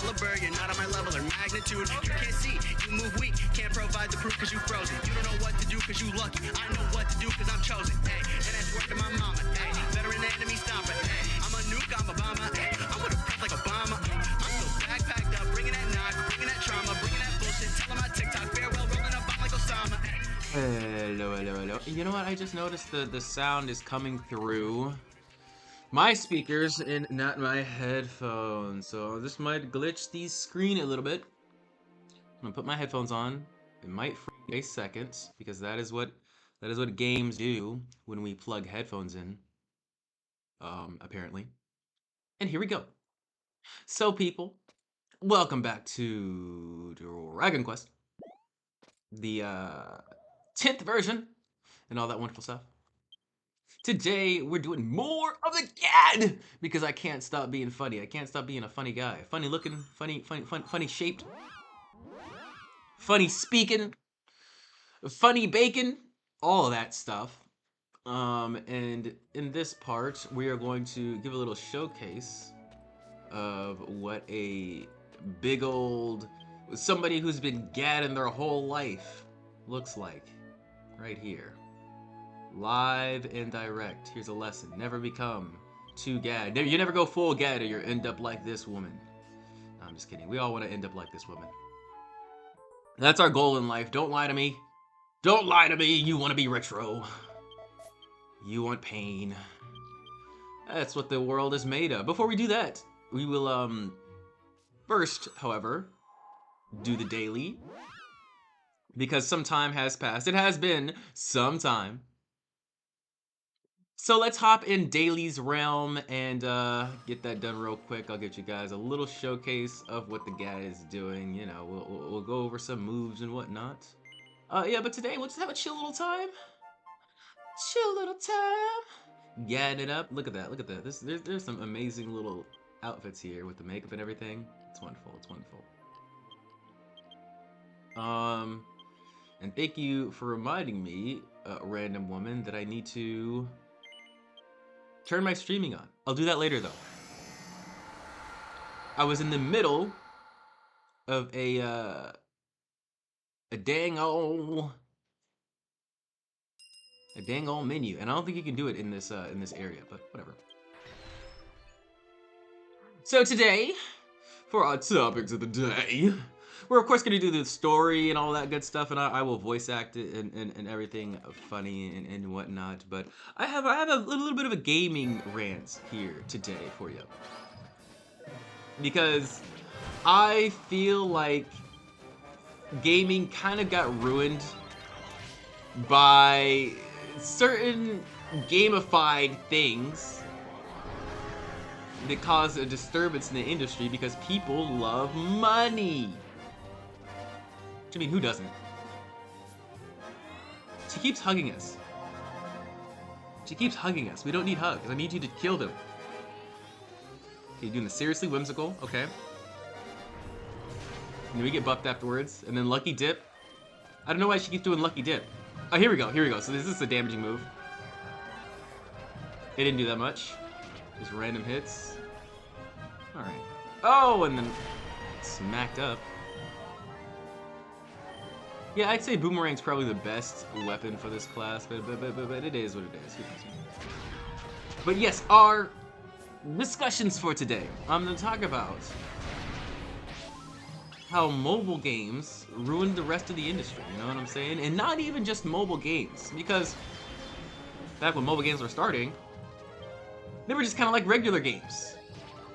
caliber, you're not on my level or magnitude. You can't see, you move weak, can't provide the proof cause you frozen. You don't know what to do cause you lucky, I know what to do cause I'm chosen. Hey, and that's word to my mama. Hey, veteran enemy stomper. Hey, I'm a nuke, I'm Obama. Hey, I'm gonna press like Obama. I'm so backpacked up, bringing that knock, bringing that trauma, bringing that bullshit. Tell them I TikTok farewell, rolling up like Osama. Hello. You know what? I just noticed the sound is coming through my speakers and not my headphones. So this might glitch the screen a little bit. I'm gonna put my headphones on. It might freeze a second because that is what games do when we plug headphones in. Apparently. And here we go. So people, welcome back to Dragon Quest. The 10th version and all that wonderful stuff. Today we're doing more of the GAD because I can't stop being funny. I can't stop being a funny guy. Funny looking, funny shaped, funny speaking, funny bacon, all of that stuff. And in this part we are going to give a little showcase of what a big old somebody who's been gadding their whole life looks like right here. Live and direct. Here's a lesson. Never become too gad. You never go full gad or you end up like this woman. No, I'm just kidding. We all want to end up like this woman. That's our goal in life. Don't lie to me. Don't lie to me. You want to be retro. You want pain. That's what the world is made of. Before we do that, we will first, however, do the daily. Because some time has passed. It has been some time. So let's hop in Daily's realm and get that done real quick. I'll get you guys a little showcase of what the guy is doing. You know, we'll go over some moves and whatnot. Yeah, but today we'll just have a chill little time. Chill little time. Gadding it up. Look at that. Look at that. There's some amazing little outfits here with the makeup and everything. It's wonderful. It's wonderful. And thank you for reminding me, random woman, that I need to turn my streaming on. I'll do that later, though. I was in the middle of a dang old menu, and I don't think you can do it in this area, but whatever. So today, for our topics of the day, we're of course going to do the story and all that good stuff, and I will voice act it and everything funny and whatnot. But I have a little bit of a gaming rant here today for you, because I feel like gaming kind of got ruined by certain gamified things that cause a disturbance in the industry because people love money. I mean, who doesn't? She keeps hugging us. She keeps hugging us. We don't need hugs. I need you to kill them. Okay, doing the seriously whimsical. Okay. And we get buffed afterwards. And then Lucky Dip. I don't know why she keeps doing Lucky Dip. Oh, here we go. Here we go. So this is a damaging move. It didn't do that much. Just random hits. Alright. Oh, and then smacked up. Yeah, I'd say Boomerang's probably the best weapon for this class, but it is what it is. But yes, our discussions for today. I'm going to talk about how mobile games ruined the rest of the industry, you know what I'm saying? And not even just mobile games, because back when mobile games were starting, they were just kind of like regular games.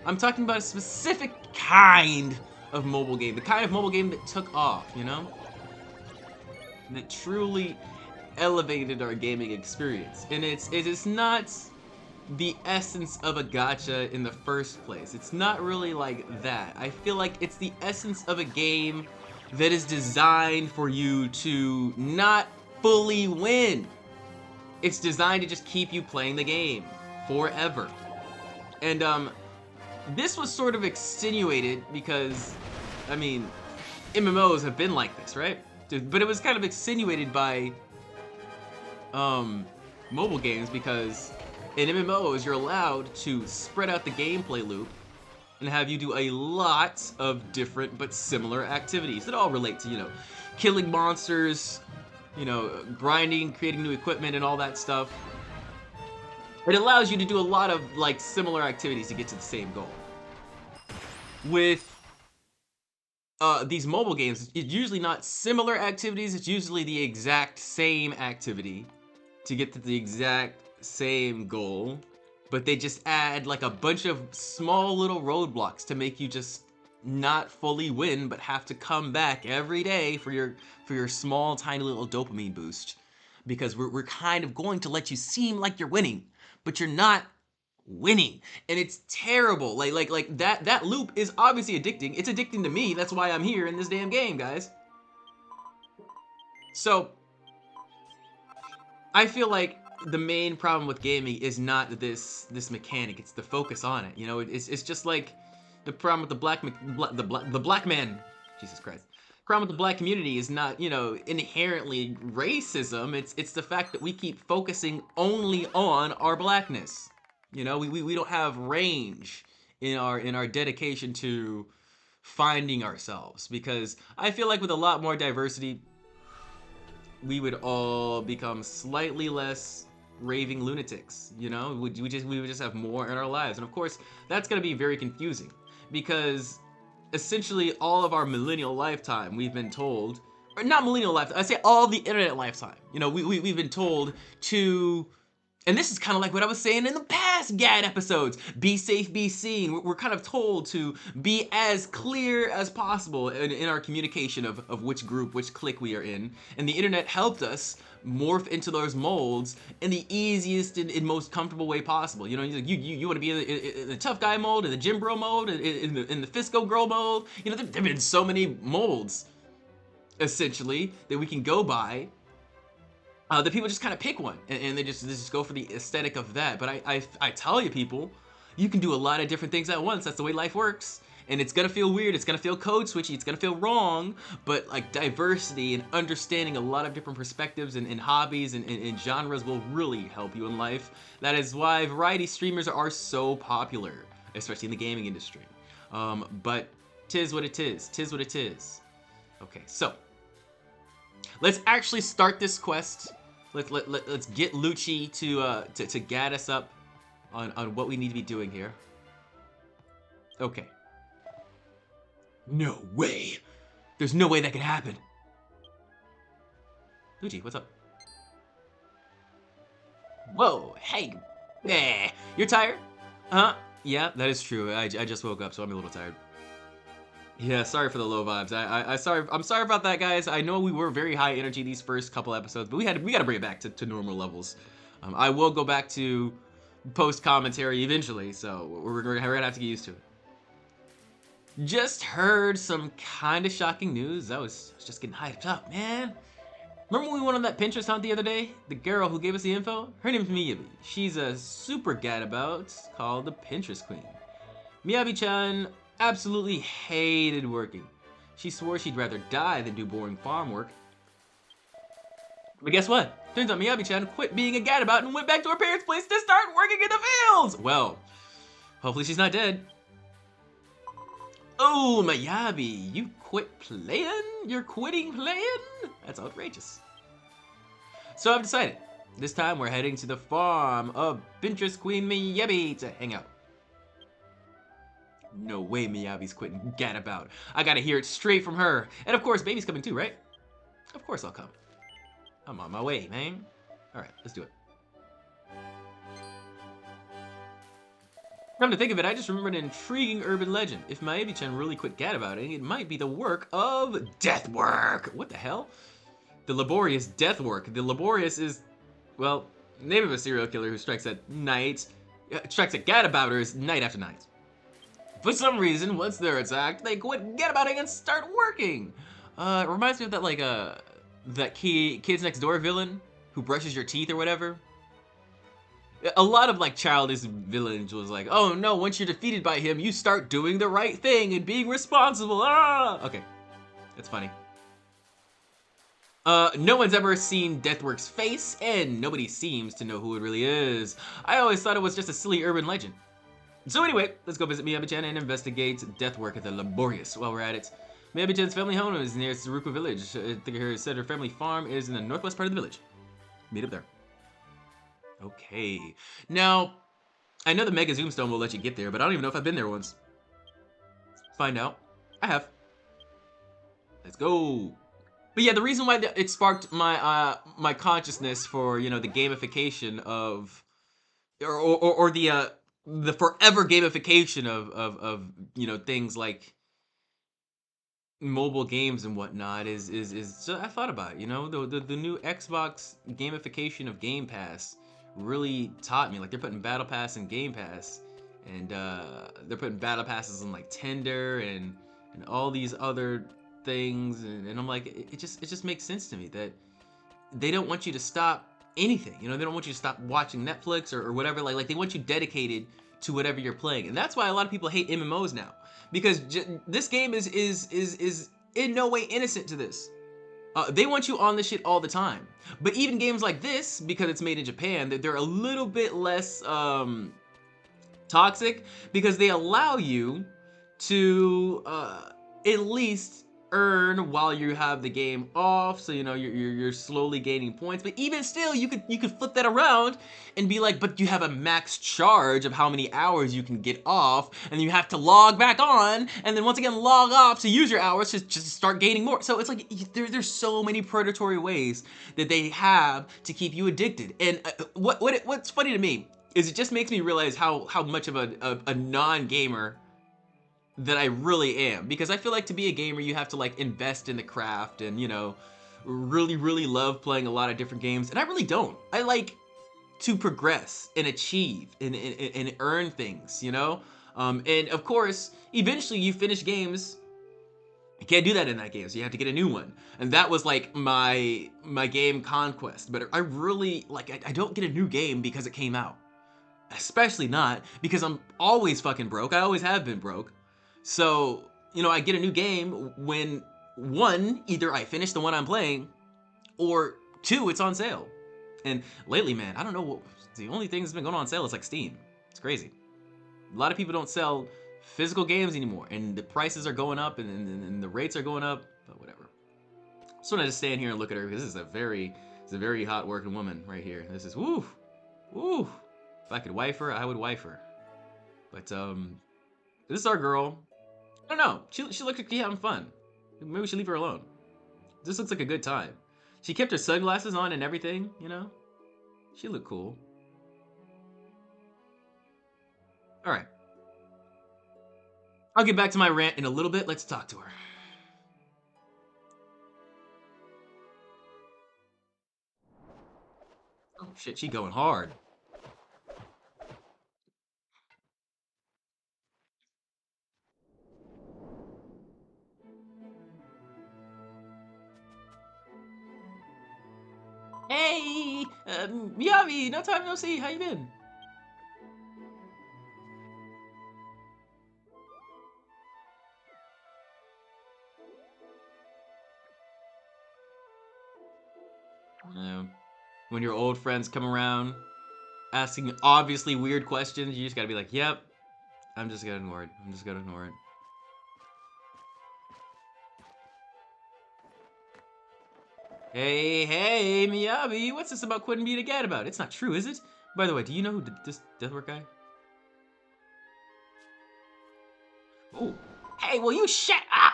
I'm talking about a specific kind of mobile game, the kind of mobile game that took off, you know? That truly elevated our gaming experience. And it is not the essence of a gacha in the first place. It's not really like that. I feel like it's the essence of a game that is designed for you to not fully win. It's designed to just keep you playing the game forever. And this was sort of extenuated because, I mean, MMOs have been like this, right? But it was kind of extenuated by mobile games because in MMOs you're allowed to spread out the gameplay loop and have you do a lot of different but similar activities that all relate to, killing monsters, grinding, creating new equipment, and all that stuff. It allows you to do a lot of like similar activities to get to the same goal. With these mobile games, it's usually not similar activities, it's usually the exact same activity to get to the exact same goal, but they just add like a bunch of small little roadblocks to make you just not fully win, but have to come back every day for your small tiny little dopamine boost, because we're kind of going to let you seem like you're winning, but you're not winning, and it's terrible. Like that loop is obviously addicting. It's addicting to me. That's why I'm here in this damn game, guys. So I feel like the main problem with gaming is not this mechanic, it's the focus on it. It's just like the problem with the black man, Jesus Christ. The problem with the black community is not, inherently racism. It's the fact that we keep focusing only on our blackness. We don't have range in our dedication to finding ourselves, because I feel like with a lot more diversity, we would all become slightly less raving lunatics. We would just have more in our lives. And of course, that's going to be very confusing, because essentially all of our millennial lifetime we've been told, or not millennial lifetime, I say all the internet lifetime, we've been told to, and this is kind of like what I was saying in the past GAD episodes, be safe, be seen. We're kind of told to be as clear as possible in our communication of which group, which clique we are in. And the internet helped us morph into those molds in the easiest and most comfortable way possible. You want to be in the tough guy mode, in the gym bro mode, in the Fisco girl mode. There've been so many molds, essentially, that we can go by. The people just kind of pick one, and they just go for the aesthetic of that. But I tell you, people, you can do a lot of different things at once. That's the way life works. And it's gonna feel weird, it's gonna feel code switchy, it's gonna feel wrong, but like diversity and understanding a lot of different perspectives and hobbies and genres will really help you in life. That is why variety streamers are so popular, especially in the gaming industry. But tis what it is, tis what it is. Okay, so let's actually start this quest. Let's get Lucci to gat us up on what we need to be doing here. Okay. No way! There's no way that could happen. Lucci, what's up? Whoa, hey, you're tired? Huh? Yeah, that is true. I just woke up, so I'm a little tired. Yeah, sorry for the low vibes. I'm sorry about that, guys. I know we were very high energy these first couple episodes, but we got to bring it back to normal levels. I will go back to post commentary eventually, so we're gonna have to get used to it. Just heard some kind of shocking news. I was just getting hyped up, man. Remember when we went on that Pinterest hunt the other day? The girl who gave us the info? Her name's Miyabi. She's a super gadabout called the Pinterest Queen. Miyabi-chan absolutely hated working. She swore she'd rather die than do boring farm work. But guess what? Turns out Miyabi-chan quit being a gadabout and went back to her parents' place to start working in the fields! Well, hopefully she's not dead. Oh, Miyabi, you quit playing? You're quitting playing? That's outrageous. So I've decided, this time we're heading to the farm of Pinterest Queen Miyabi to hang out. No way Miyabi's quitting gadabout. I gotta hear it straight from her. And of course, baby's coming too, right? Of course I'll come. I'm on my way, man. Alright, let's do it. Come to think of it, I just remembered an intriguing urban legend. If Miyabi-chan really quit gadabouting, it might be the work of death work. What the hell? The laborious death work. The laborious is, well, name of a serial killer who strikes at night, strikes at gadabouters night after night. For some reason, once they're attacked, they quit gadabouting and start working. It reminds me of that, like, that Kids Next Door villain who brushes your teeth or whatever. A lot of like childish villains was like, oh no, once you're defeated by him, you start doing the right thing and being responsible. Ah! Okay, that's funny. No one's ever seen Deathwork's face, and nobody seems to know who it really is. I always thought it was just a silly urban legend. So anyway, let's go visit Miyabi-chan and investigate death work at the Laborious. While we're at it, Miyabi-chan's family home is near Tsuruku village. I think I said her family farm is in the northwest part of the village. Meet up there. Okay. Now, I know the Mega Zoomstone will let you get there, but I don't even know if I've been there once. Find out. I have. Let's go. But yeah, the reason why it sparked my my consciousness for, you know, the gamification of or the forever gamification of you know, things like mobile games and whatnot is so I thought about it, you know, the new Xbox gamification of Game Pass really taught me. Like, they're putting Battle Pass in Game Pass, and they're putting Battle Passes in like Tinder and all these other things, and I'm like, it just makes sense to me that they don't want you to stop anything. You know, they don't want you to stop watching Netflix or whatever. Like they want you dedicated to whatever you're playing, and that's why a lot of people hate MMOs now, because this game is in no way innocent to this. They want you on this shit all the time. But even games like this, because it's made in Japan, they're a little bit less toxic, because they allow you to at least earn while you have the game off, so you know you're slowly gaining points. But even still, you could flip that around and be like, but you have a max charge of how many hours you can get off, and you have to log back on, and then once again log off to use your hours to just start gaining more. So it's like there's so many predatory ways that they have to keep you addicted. And what's funny to me is it just makes me realize how much of a non-gamer that I really am, because I feel like to be a gamer you have to like invest in the craft and, you know, really love playing a lot of different games, and I really don't. I like to progress and achieve and earn things, you know. And of course eventually you finish games. You can't do that in that game, so you have to get a new one. And that was like my game conquest. But I really like, I don't get a new game because it came out, especially not because I'm always fucking broke. I always have been broke. So, you know, I get a new game when, one, either I finish the one I'm playing, or two, it's on sale. And lately, man, I don't know what, the only thing that's been going on sale is like Steam. It's crazy. A lot of people don't sell physical games anymore, and the prices are going up, and the rates are going up, but whatever. Just wanted to stand here and look at her, because this is a very hot working woman right here. This is, woo. If I could wife her, I would wife her. But, this is our girl. I don't know. She looks like she's having fun. Maybe we should leave her alone. This looks like a good time. She kept her sunglasses on and everything, you know? She looked cool. Alright. I'll get back to my rant in a little bit. Let's talk to her. Oh shit, she going hard. Hey, Miyavi, no time no see. How you been? When your old friends come around asking obviously weird questions, you just gotta be like, yep, I'm just gonna ignore it. I'm just gonna ignore it. Hey, Miyabi, what's this about quitting being a gadabout? It's not true, is it? By the way, do you know who did this Deathwork guy? Oh, hey, will you shut up?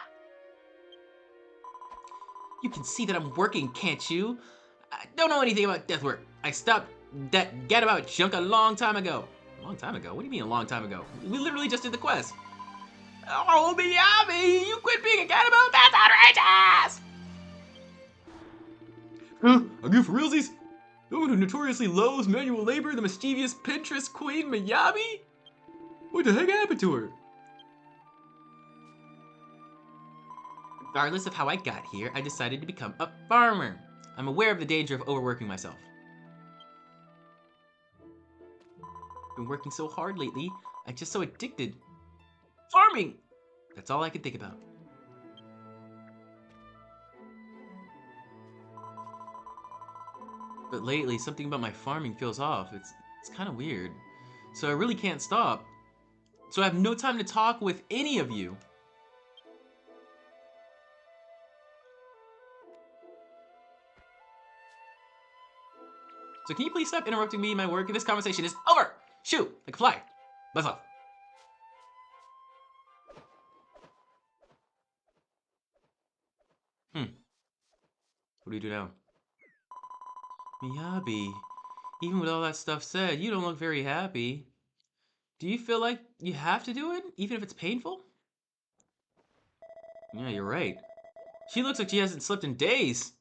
You can see that I'm working, can't you? I don't know anything about Deathwork. I stopped that gadabout junk a long time ago. A long time ago? What do you mean a long time ago? We literally just did the quest. Oh, Miyabi, you quit being a gadabout? That's outrageous! Huh? Are you for realsies? The one who notoriously loathes manual labor, the mischievous Pinterest queen Miyabi? What the heck happened to her? Regardless of how I got here, I decided to become a farmer. I'm aware of the danger of overworking myself. I've been working so hard lately, I'm just so addicted. Farming! That's all I can think about. But lately, something about my farming feels off. It's kind of weird. So I really can't stop. so I have no time to talk with any of you. So can you please stop interrupting me in my work? This conversation is over! Shoot, like a fly. Buzz off. What do you do now? Miyabi, even with all that stuff said, you don't look very happy. Do you feel like you have to do it, even if it's painful? Yeah, you're right. She looks like she hasn't slept in days.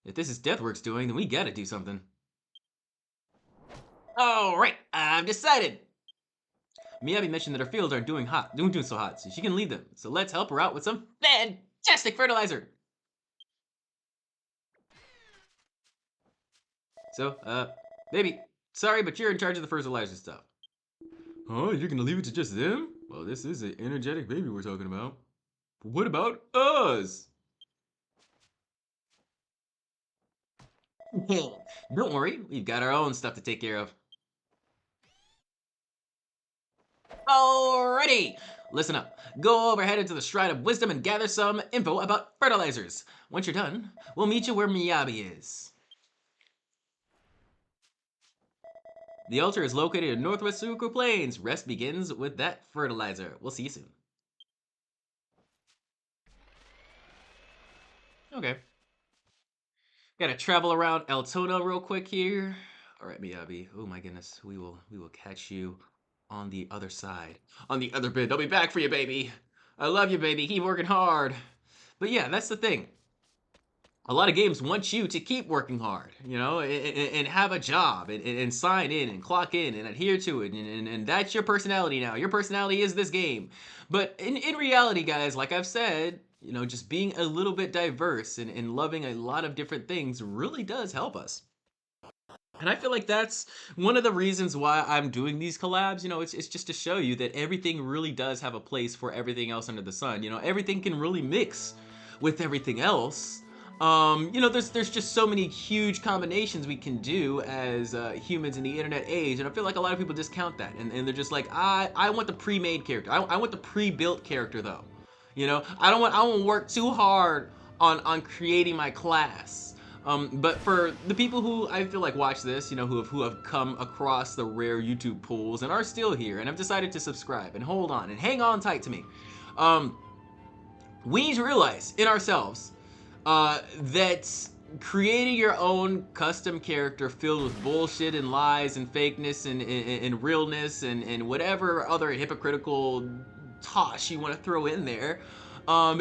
If this is Deathworks doing, then we gotta do something. Alright, I've decided! Miyabi mentioned that her fields aren't doing so hot, so she can lead them. So let's help her out with some fantastic fertilizer! So, baby, sorry, but you're in charge of the fertilizer stuff. Oh, you're gonna leave it to just them? Well, this is an energetic baby we're talking about. But what about us? Don't worry, we've got our own stuff to take care of. Alrighty! Listen up. Go overhead into the Shrine of Wisdom and gather some info about fertilizers. Once you're done, we'll meet you where Miyabi is. The altar is located in Northwest Suku Plains. Rest begins with that fertilizer. We'll see you soon. Okay. Gotta travel around Altona real quick here. Alright, Miyabi. Oh my goodness. We will catch you on the other side. On the other bid. I'll be back for you, baby. I love you, baby. Keep working hard. But yeah, that's the thing. A lot of games want you to keep working hard, you know, and have a job and sign in and clock in and adhere to it. And that's your personality now. Your personality is this game. But in reality, guys, like I've said, you know, just being a little bit diverse and loving a lot of different things really does help us. And I feel like that's one of the reasons why I'm doing these collabs. You know, it's just to show you that everything really does have a place for everything else under the sun. You know, everything can really mix with everything else. You know, there's just so many huge combinations we can do as humans in the internet age, and I feel like a lot of people discount that, and they're just like, I want the pre-made character. I want the pre-built character though. You know, I don't want to work too hard on creating my class. But for the people who I feel like watch this, you know, who have come across the rare YouTube pools and are still here and have decided to subscribe and hold on and hang on tight to me, we need to realize in ourselves that creating your own custom character filled with bullshit and lies and fakeness and realness and whatever other hypocritical tosh you want to throw in there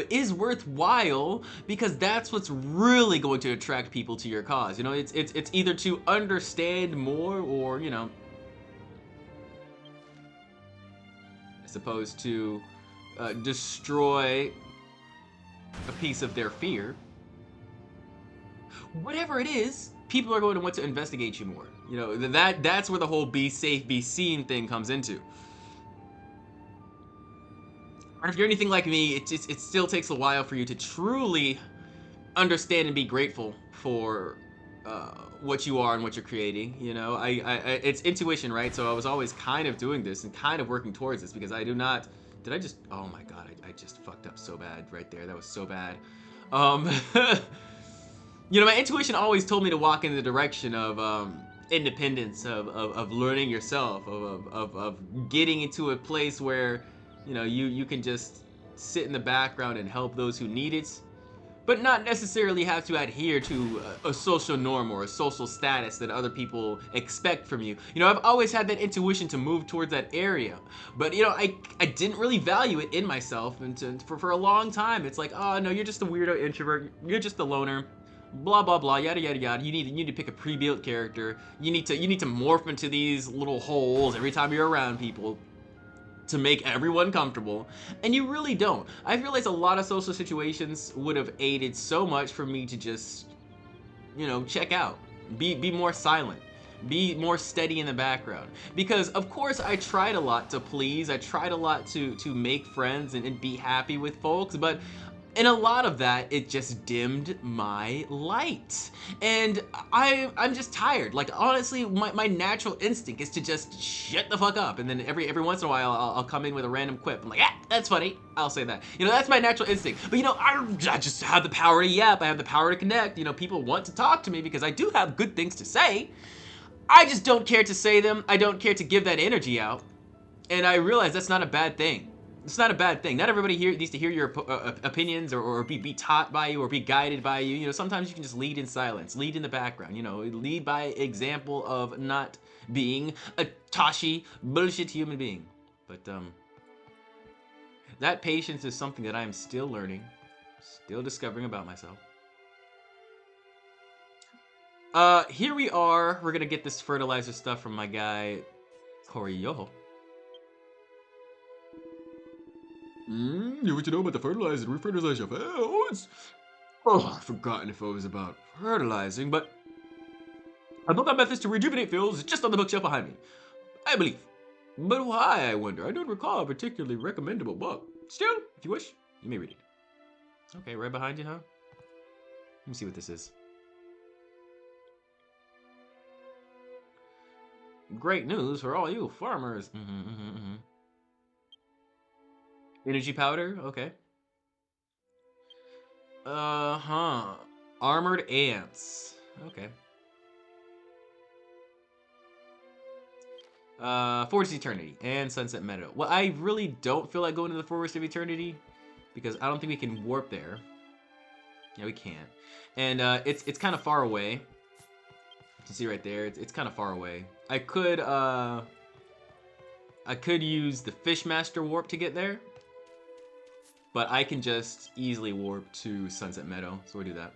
is worthwhile, because that's what's really going to attract people to your cause. You know, it's either to understand more or, you know, I suppose to destroy a piece of their fear. Whatever it is, people are going to want to investigate you more. You know, that's where the whole be safe, be seen thing comes into. And if you're anything like me, it still takes a while for you to truly understand and be grateful for what you are and what you're creating. You know, it's intuition, right? So I was always kind of doing this and kind of working towards this, because I do not. Did I just? Oh my God, I just fucked up so bad right there. That was so bad. You know, my intuition always told me to walk in the direction of independence, of learning yourself, of getting into a place where, you know, you can just sit in the background and help those who need it, but not necessarily have to adhere to a social norm or a social status that other people expect from you. You know, I've always had that intuition to move towards that area, but you know, I didn't really value it in myself, and for a long time, it's like, oh no, you're just a weirdo introvert, you're just a loner. Blah blah blah, yada yada yada. You need to pick a pre-built character. You need to morph into these little holes every time you're around people to make everyone comfortable, and you really don't. I've realized a lot of social situations would have aided so much for me to just, you know, check out, be more silent, be more steady in the background. Because of course I tried a lot to please, I tried a lot to make friends and be happy with folks, but And a lot of that, it just dimmed my light. And I'm just tired. Like, honestly, my natural instinct is to just shut the fuck up. And then every once in a while, I'll come in with a random quip. I'm like, ah, that's funny. I'll say that. You know, that's my natural instinct. But, you know, I just have the power to yap. I have the power to connect. You know, people want to talk to me because I do have good things to say. I just don't care to say them. I don't care to give that energy out. And I realize that's not a bad thing. It's not a bad thing. Not everybody here needs to hear your opinions or be taught by you or be guided by you. You know, sometimes you can just lead in silence, lead in the background, you know, lead by example of not being a toshy, bullshit human being. But that patience is something that I am still learning, still discovering about myself. Here we are. We're gonna get this fertilizer stuff from my guy, Koryoho. You want to know about the fertilizer? Refertilize your fields? Oh, I've forgotten if it was about fertilizing, but I thought that methods to rejuvenate fields is just on the bookshelf behind me. I believe. But why, I wonder? I don't recall a particularly recommendable book. Still, if you wish, you may read it. Okay, right behind you, huh? Let me see what this is. Great news for all you farmers. Energy powder? Okay. Armored ants. Okay. Forest of Eternity and Sunset Meadow. Well, I really don't feel like going to the Forest of Eternity because I don't think we can warp there. Yeah, we can't. And it's kind of far away. You can see right there, it's kind of far away. I could use the Fishmaster warp to get there. But I can just easily warp to Sunset Meadow, so we'll do that.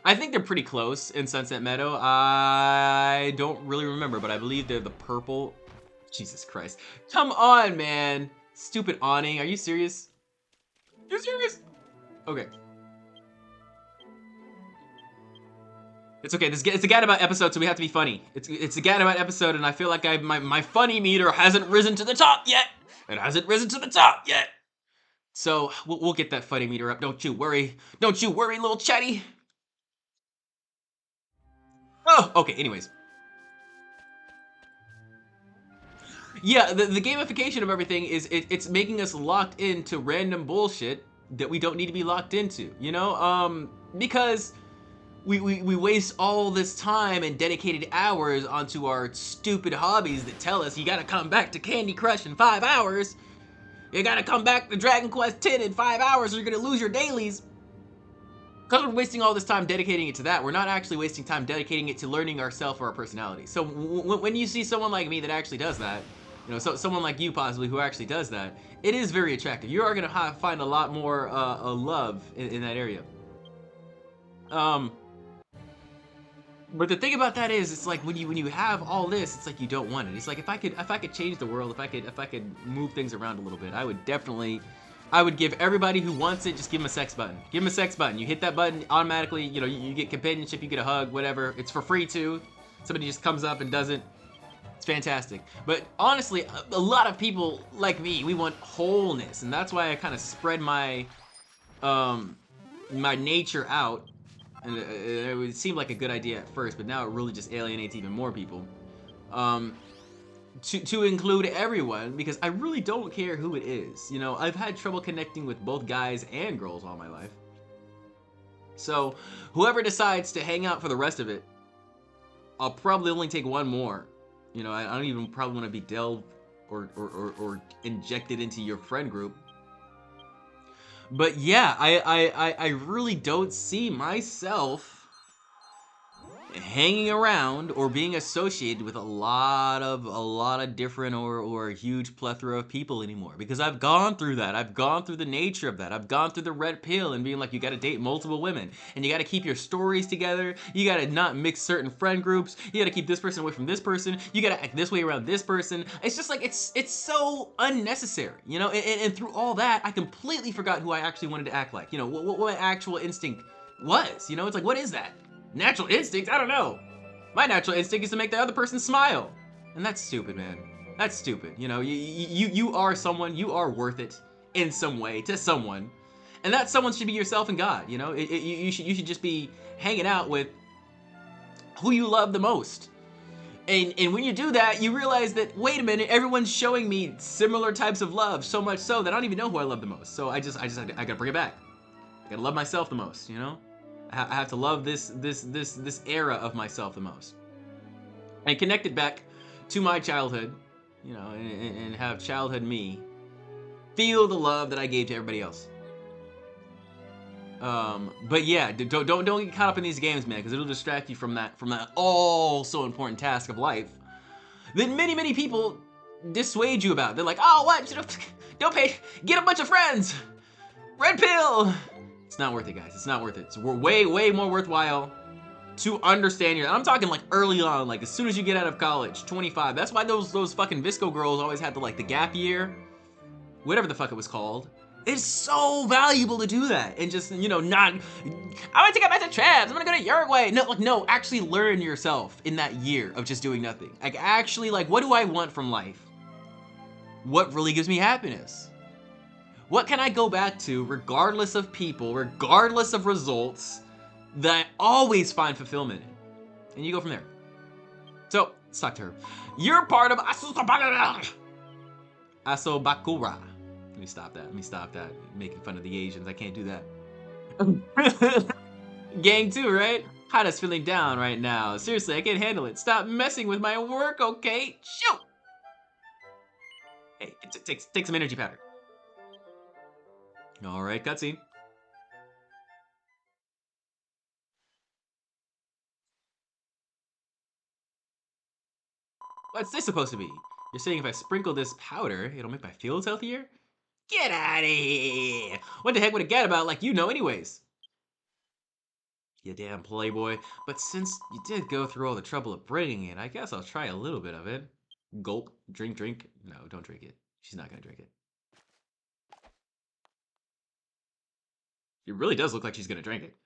I think they're pretty close in Sunset Meadow. I don't really remember, but I believe they're the purple. Jesus Christ. Come on, man. Stupid awning. Are you serious? You serious? Okay. It's okay. It's a Gadabout episode, so we have to be funny. It's a Gadabout episode, and I feel like my funny meter hasn't risen to the top yet. It hasn't risen to the top yet. So, we'll get that funny meter up, don't you worry. Don't you worry, little chatty. Oh, okay, anyways. Yeah, the gamification of everything is, it's making us locked into random bullshit that we don't need to be locked into, you know? Because we waste all this time and dedicated hours onto our stupid hobbies that tell us you gotta come back to Candy Crush in 5 hours. You gotta come back to Dragon Quest X in 5 hours or you're gonna lose your dailies. Because we're wasting all this time dedicating it to that, we're not actually wasting time dedicating it to learning ourselves or our personality. So when you see someone like me that actually does that, you know, someone like you possibly who actually does that, it is very attractive. You are gonna find a lot more love in that area. But the thing about that is, it's like when you have all this, it's like you don't want it. It's like if I could change the world, if I could move things around a little bit, I would give everybody who wants it, just give them a sex button. Give them a sex button. You hit that button automatically. You know, you get companionship, you get a hug, whatever. It's for free too. Somebody just comes up and does it. It's fantastic. But honestly, a lot of people like me, we want wholeness, and that's why I kind of spread my my nature out. And it would seem like a good idea at first, but now it really just alienates even more people. To include everyone, because I really don't care who it is. You know, I've had trouble connecting with both guys and girls all my life. So, whoever decides to hang out for the rest of it, I'll probably only take one more. You know, I don't even probably want to be delved or injected into your friend group. But yeah, I really don't see myself hanging around or being associated with a lot of different or a huge plethora of people anymore, because I've gone through that. I've gone through the nature of that. I've gone through the red pill and being like, you got to date multiple women and you got to keep your stories together. You got to not mix certain friend groups. You got to keep this person away from this person. You got to act this way around this person. It's just like it's so unnecessary, you know. And through all that, I completely forgot who I actually wanted to act like. You know, what my actual instinct was. You know, it's like, what is that? Natural instinct? I don't know. My natural instinct is to make the other person smile. And that's stupid, man. That's stupid. You know, you are someone, you are worth it in some way to someone. And that someone should be yourself and God. You know, you should just be hanging out with who you love the most. And when you do that, you realize that, wait a minute, everyone's showing me similar types of love, so much so that I don't even know who I love the most. So I gotta bring it back. I gotta love myself the most, you know? I have to love this era of myself the most. And connect it back to my childhood, you know, and have childhood me feel the love that I gave to everybody else. But yeah, don't get caught up in these games, man, because it'll distract you from that all so important task of life that many people dissuade you about. They're like, oh, what? Don't pay. Get a bunch of friends. Red pill. It's not worth it, guys. It's not worth it. It's way more worthwhile to understand your. I'm talking like early on, like as soon as you get out of college, 25. That's why those fucking Visco girls always had the gap year, whatever the fuck it was called. It's so valuable to do that and just, you know, not. I want to take a bunch of trips. I'm gonna go to Uruguay. No, actually learn yourself in that year of just doing nothing. Like, actually, like, what do I want from life? What really gives me happiness? What can I go back to, regardless of people, regardless of results, that I always find fulfillment in? And you go from there. So, let's talk to her. You're part of Asobakura. Let me stop that. Making fun of the Asians. I can't do that. Gang 2, right? Hada's feeling down right now. Seriously, I can't handle it. Stop messing with my work, okay? Shoot! Hey, take some energy powder. Alright, cutscene. What's this supposed to be? You're saying if I sprinkle this powder, it'll make my fields healthier? Get out of here! What the heck would it get about like you know anyways? You damn playboy. But since you did go through all the trouble of bringing it, I guess I'll try a little bit of it. Gulp. Drink. No, don't drink it. She's not gonna drink it. It really does look like she's gonna drink it.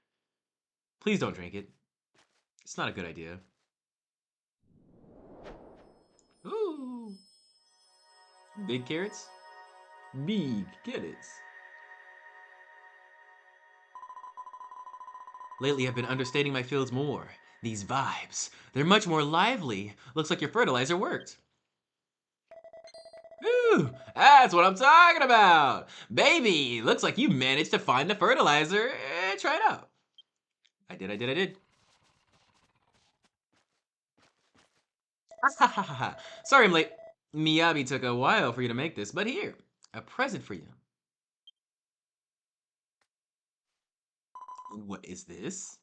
Please don't drink it. It's not a good idea. Ooh. Big carrots? Big carrots. Lately, I've been understanding my fields more. These vibes, they're much more lively. Looks like your fertilizer worked. Ooh, that's what I'm talking about. Baby, looks like you managed to find the fertilizer. Try it out. I did. Sorry I'm late. Miyabi took a while for you to make this, but here, a present for you. What is this?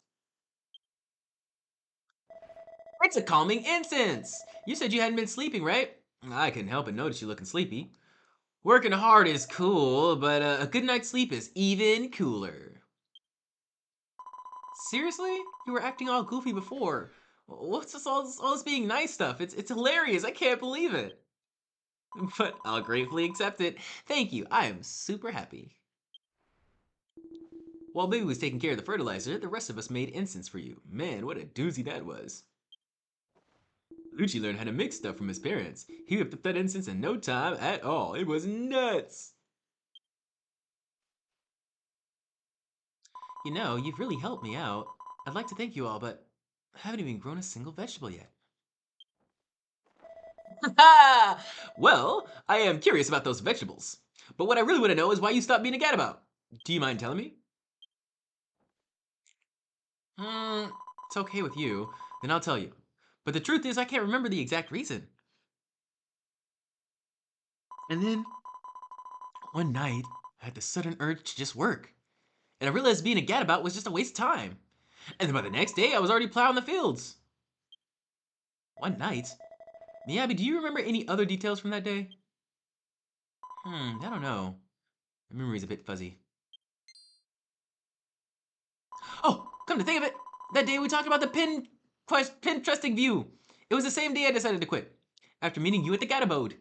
It's a calming incense! You said you hadn't been sleeping, right? I couldn't help but notice you looking sleepy. Working hard is cool, but a good night's sleep is even cooler. Seriously? You were acting all goofy before. What's all this being nice stuff? It's hilarious. I can't believe it. But I'll gratefully accept it. Thank you. I am super happy. While Baby was taking care of the fertilizer, the rest of us made incense for you. Man, what a doozy that was. Lucci learned how to make stuff from his parents. He whipped up that incense in no time at all. It was nuts. You know, you've really helped me out. I'd like to thank you all, but I haven't even grown a single vegetable yet. Well, I am curious about those vegetables. But what I really want to know is why you stopped being a gadabout. Do you mind telling me? It's okay with you. Then I'll tell you. But the truth is, I can't remember the exact reason. And then, one night, I had the sudden urge to just work. And I realized being a gadabout was just a waste of time. And then by the next day, I was already plowing the fields. One night? Miyabi, do you remember any other details from that day? I don't know. My memory's a bit fuzzy. Oh, come to think of it, that day we talked about the pin trusting view. It was the same day I decided to quit. After meeting you at the cat abode.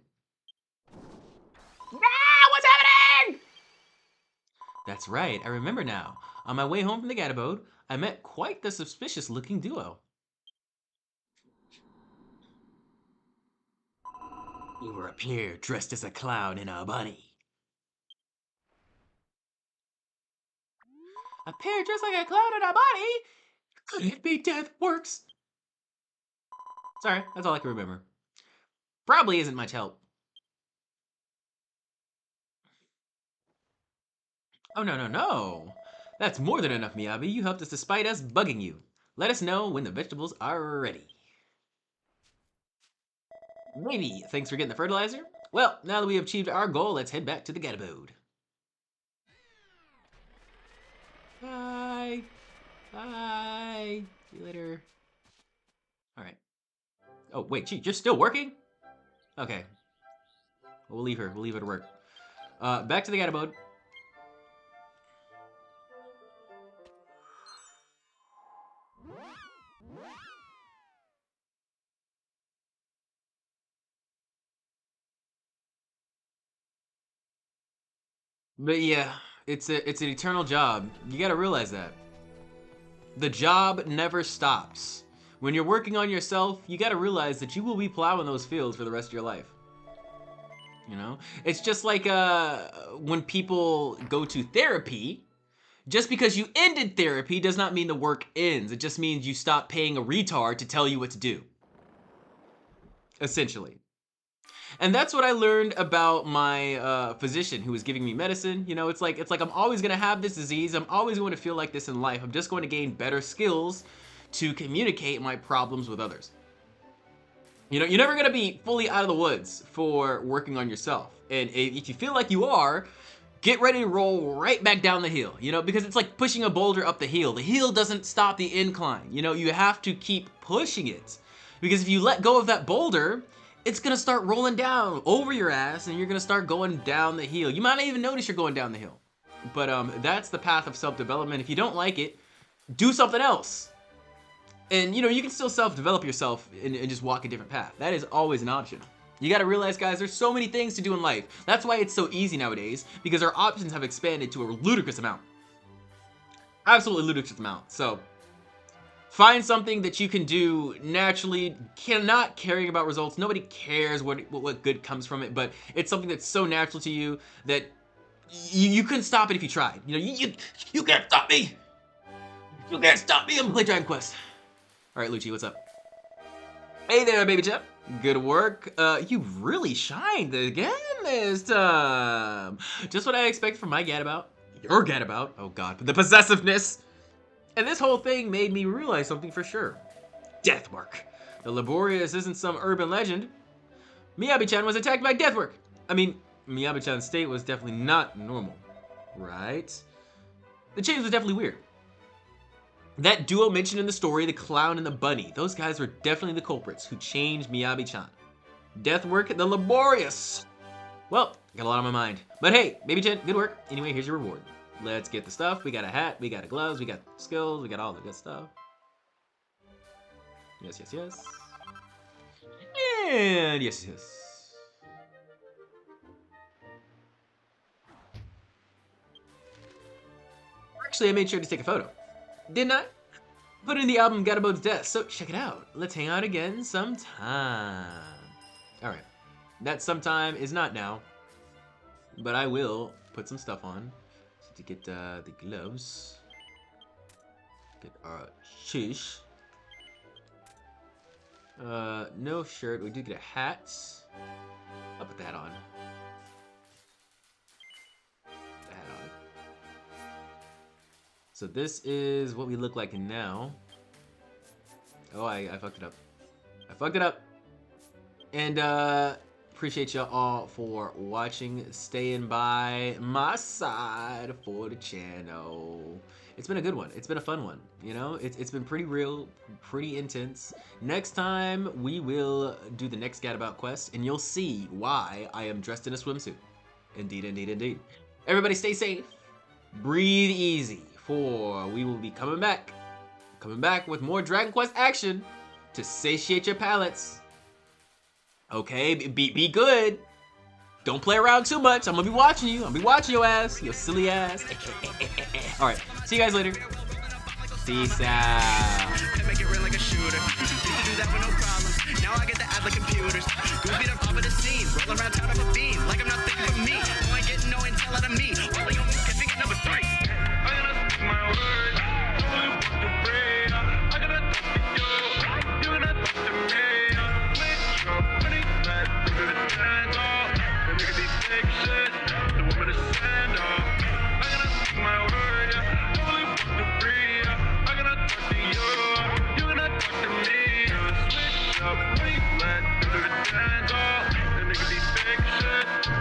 Ah, what's happening? That's right, I remember now. On my way home from the cat abode, I met quite the suspicious looking duo. You were up here dressed as a clown and a bunny. Appear just like a cloud in a body? Could it be Deathworks? Sorry, that's all I can remember. Probably isn't much help. Oh, no, no, no. That's more than enough, Miyabi. You helped us despite us bugging you. Let us know when the vegetables are ready. Maybe. Thanks for getting the fertilizer. Well, now that we have achieved our goal, let's head back to the gate abode. Bye. Bye. See you later. All right. Oh, wait, gee, you're still working? Okay. We'll leave her. We'll leave her to work. Back to the gate abode. But yeah, it's an eternal job. You gotta realize that. The job never stops. When you're working on yourself, you gotta realize that you will be plowing those fields for the rest of your life. You know? It's just like when people go to therapy, just because you ended therapy does not mean the work ends. It just means you stop paying a retard to tell you what to do. Essentially. And that's what I learned about my physician who was giving me medicine. You know, it's like I'm always gonna have this disease. I'm always going to feel like this in life. I'm just going to gain better skills to communicate my problems with others. You know, you're never gonna be fully out of the woods for working on yourself. And if you feel like you are, get ready to roll right back down the hill. You know, because it's like pushing a boulder up the hill. The hill doesn't stop the incline. You know, you have to keep pushing it. Because if you let go of that boulder, it's gonna start rolling down over your ass and you're gonna start going down the hill. You might not even notice you're going down the hill. But that's the path of self-development. If you don't like it, do something else. And you know, you can still self-develop yourself and just walk a different path. That is always an option. You gotta realize, guys, there's so many things to do in life. That's why it's so easy nowadays, because our options have expanded to a ludicrous amount. Absolutely ludicrous amount. So, find something that you can do naturally, not caring about results. Nobody cares what good comes from it, but it's something that's so natural to you that you couldn't stop it if you tried. You know, you can't stop me. You can't stop me. I'm gonna play Dragon Quest. All right, Lucci, what's up? Hey there, baby chap. Good work. You really shined again this time. Just what I expected from my gadabout. Your gadabout. Oh God, the possessiveness. And this whole thing made me realize something for sure. Deathwork. The laborious isn't some urban legend. Miyabi-chan was attacked by Deathwork. I mean, Miyabi-chan's state was definitely not normal, right? The change was definitely weird. That duo mentioned in the story, the clown and the bunny, those guys were definitely the culprits who changed Miyabi-chan. Deathwork, the laborious. Well, got a lot on my mind. But hey, Baby-chan, good work. Anyway, here's your reward. Let's get the stuff. We got a hat, we got a gloves, we got skills, we got all the good stuff. Yes, yes, yes. And yes, yes. Actually, I made sure to take a photo. Didn't I? Put it in the album Gatabo's desk, so check it out. Let's hang out again sometime. Alright. That sometime is not now. But I will put some stuff on. So to get the gloves. Get our shish. No shirt. We do get a hat. I'll put the hat on. So this is what we look like now. Oh, I fucked it up. I fucked it up. And appreciate y'all all for watching, staying by my side for the channel. It's been a good one. It's been a fun one. You know, it's been pretty real, pretty intense. Next time we will do the next Gadabout quest, and you'll see why I am dressed in a swimsuit. Indeed, indeed, indeed. Everybody stay safe. Breathe easy. For we will be coming back with more Dragon Quest action to satiate your palates. Okay, be good. Don't play around too much. I'm gonna be watching you. I'm gonna be watching your ass, your silly ass. All right, see you guys later. Peace out. Make it real like a shooter. Used to do that with no problems. Now I get to add like computers. Goofy the top of the scene, rolling around town of a beam, like I'm not thinking of me. You ain't getting no intel out of me. All of you, I think number 3. nigga be fake shit.